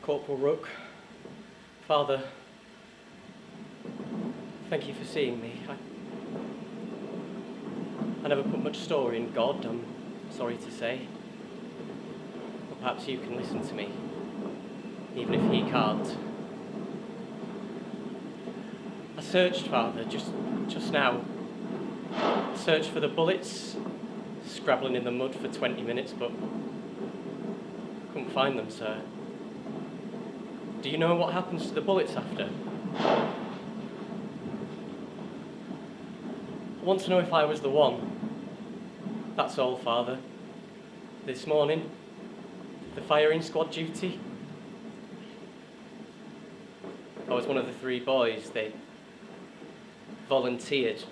Corporal Rook, Father, thank you for seeing me. I never put much store in God, I'm sorry to say. But perhaps you can listen to me, even if he can't. I searched, Father, just now. I searched for the bullets, scrabbling in the mud for 20 minutes, but couldn't find them, sir. Do you know what happens to the bullets after? I want to know if I was the one. That's all, Father. This morning, the firing squad duty. I was one of the 3 boys. They volunteered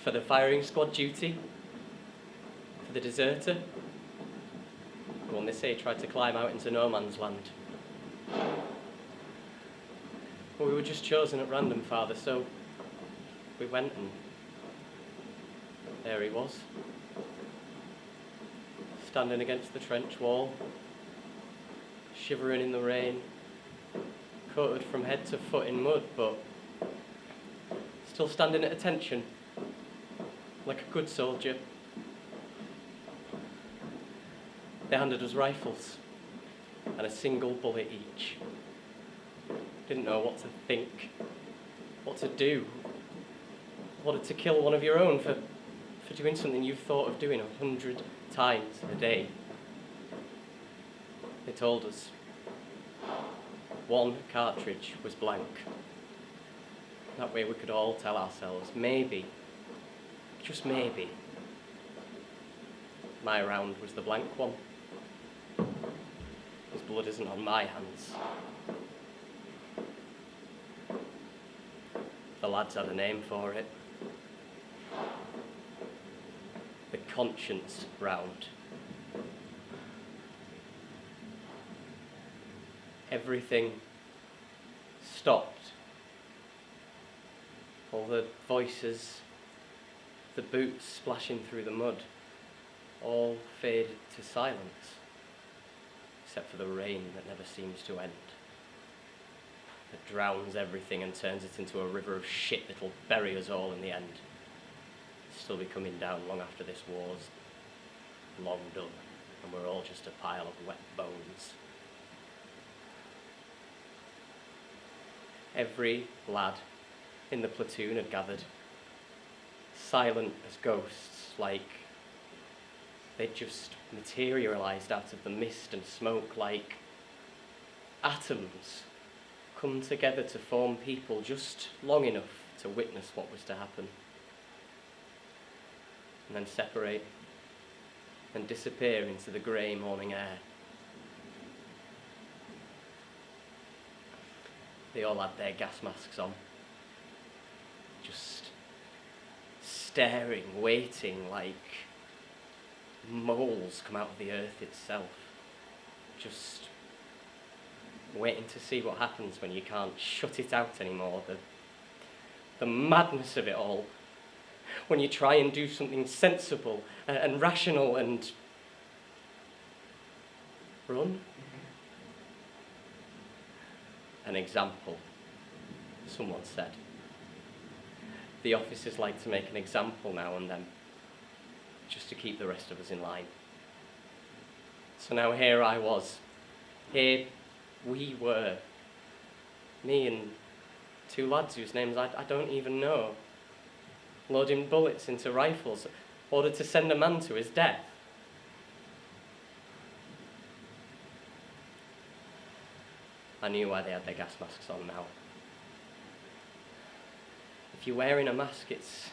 for the firing squad duty, for the deserter. The one they say tried to climb out into no man's land. Well, we were just chosen at random, Father, so we went, and there he was, standing against the trench wall, shivering in the rain, coated from head to foot in mud, but still standing at attention, like a good soldier. They handed us rifles, and a single bullet each. Didn't know what to think, what to do. Wanted to kill one of your own for doing something you've thought of doing 100 times a day. They told us 1 cartridge was blank. That way we could all tell ourselves, maybe, just maybe, my round was the blank one. His blood isn't on my hands. The lads had a name for it. The conscience round. Everything stopped. All the voices, the boots splashing through the mud, all faded to silence, except for the rain that never seems to end. That drowns everything and turns it into a river of shit that'll bury us all in the end. Still be coming down long after this war's long done, and we're all just a pile of wet bones. Every lad in the platoon had gathered, silent as ghosts, like they'd just materialised out of the mist and smoke, like atoms come together to form people just long enough to witness what was to happen, and then separate and disappear into the grey morning air. They all had their gas masks on, just staring, waiting like moles come out of the earth itself, just waiting to see what happens when you can't shut it out anymore, the madness of it all, when you try and do something sensible and rational and run. An example, someone said. The officers like to make an example now and then, just to keep the rest of us in line. So now here I was, here we were, me and 2 lads whose names I don't even know, loading bullets into rifles, ordered to send a man to his death. I knew why they had their gas masks on now. If you're wearing a mask, it's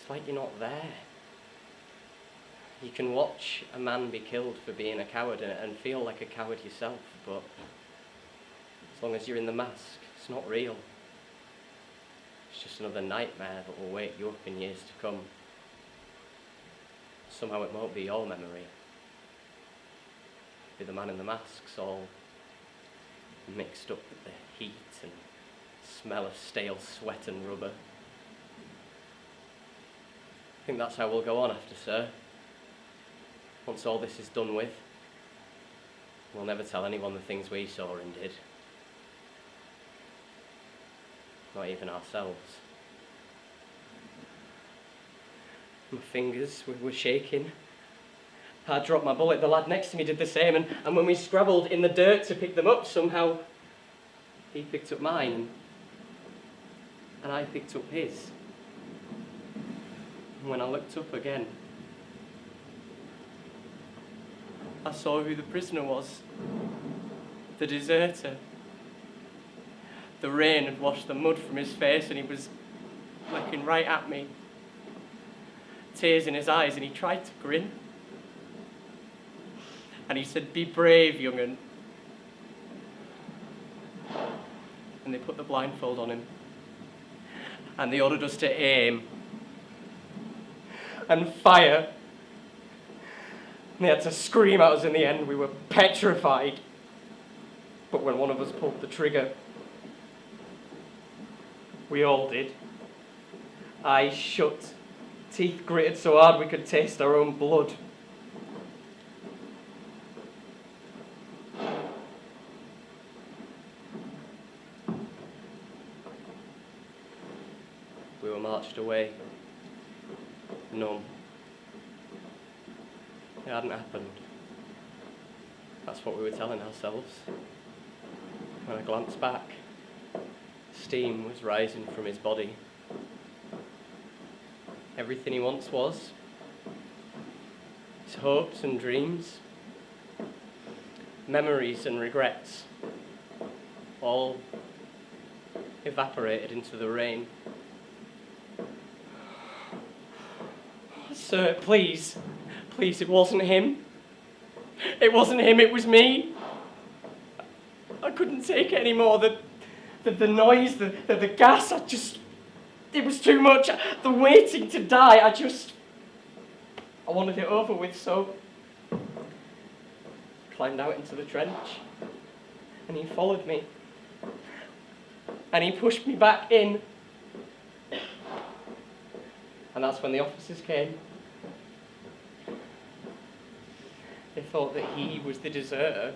like you're not there. You can watch a man be killed for being a coward and feel like a coward yourself, but as long as you're in the mask, it's not real. It's just another nightmare that will wake you up in years to come. Somehow it won't be your memory. It'll be the man in the masks, all mixed up with the heat and smell of stale sweat and rubber. I think that's how we'll go on after, sir. Once all this is done with, We'll never tell anyone the things we saw and did. Not even ourselves. My fingers were shaking. I dropped my bullet, the lad next to me did the same, and when we scrabbled in the dirt to pick them up, somehow he picked up mine, and I picked up his. And when I looked up again, I saw who the prisoner was. The deserter. The rain had washed the mud from his face and he was looking right at me. Tears in his eyes, and he tried to grin. And he said, "Be brave, young'un." And they put the blindfold on him. And they ordered us to aim. And fire. And they had to scream at us in the end. We were petrified. But when one of us pulled the trigger, we all did. Eyes shut, teeth gritted so hard we could taste our own blood. We were marched away, numb. It hadn't happened. That's what we were telling ourselves. When I glanced back, steam was rising from his body. Everything he once was, his hopes and dreams, memories and regrets, all evaporated into the rain. Sir, please, it wasn't him. It wasn't him, it was me. I couldn't take it anymore. The noise, the gas, it was too much. The waiting to die, I wanted it over with, so I climbed out into the trench, and he followed me, and he pushed me back in, and that's when the officers came. They thought that he was the deserter,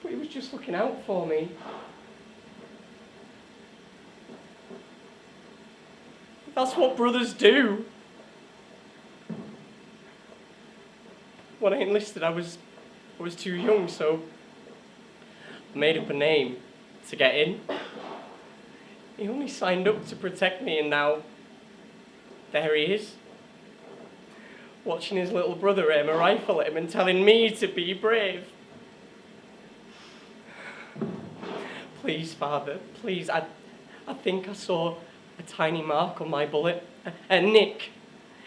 but he was just looking out for me. That's what brothers do. When I enlisted, I was too young, so I made up a name to get in. He only signed up to protect me, and now there he is, watching his little brother aim a rifle at him and telling me to be brave. Please, Father, please, I think I saw a tiny mark on my bullet, a nick.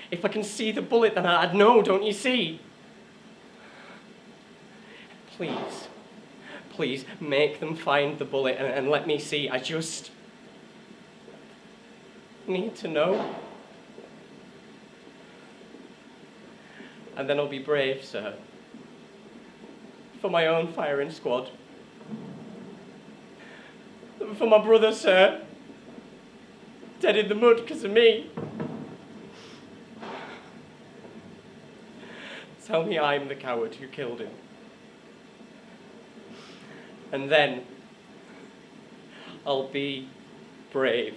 If I can see the bullet, then I'd know, don't you see? Please, make them find the bullet and let me see. I just need to know. And then I'll be brave, sir. For my own firing squad. For my brother, sir. Dead in the mud because of me. Tell me I'm the coward who killed him. And then I'll be brave.